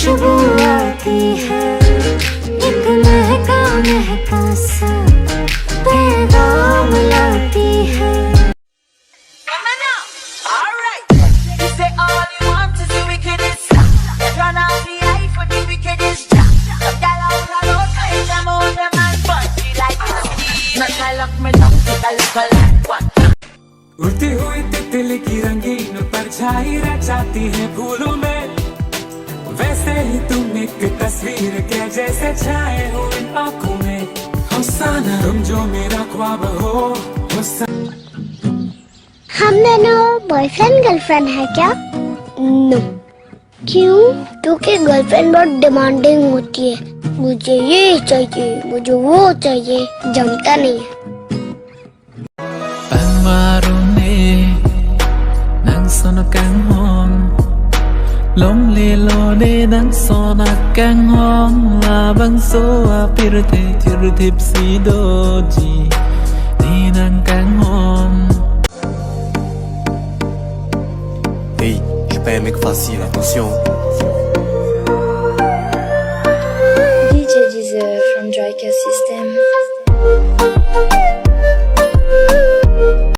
खुशबू आती है, एक महका महका सा पैगाम लाती है। उड़ती हुई तितली की रंगीन परछाई रचाती है फूलों में, वैसे ही तुम एक तस्वीर के जैसे छाए हो इन आँखों में। हुस्ना तुम जो मेरा ख्वाब हो, हम दोनों बॉयफ्रेंड गर्लफ्रेंड है क्या? नो। क्यों? क्योंकि गर्लफ्रेंड बहुत डिमांडिंग होती है, मुझे ये चाहिए, मुझे वो चाहिए, जमता नहीं है। Sono kang hong Long le lo de nang sona kang hong La bang so a pirte tirtip si doji Di nang kang hong. Hey, je suis pas un mec facile, attention. DJ Deezer from Joyka System.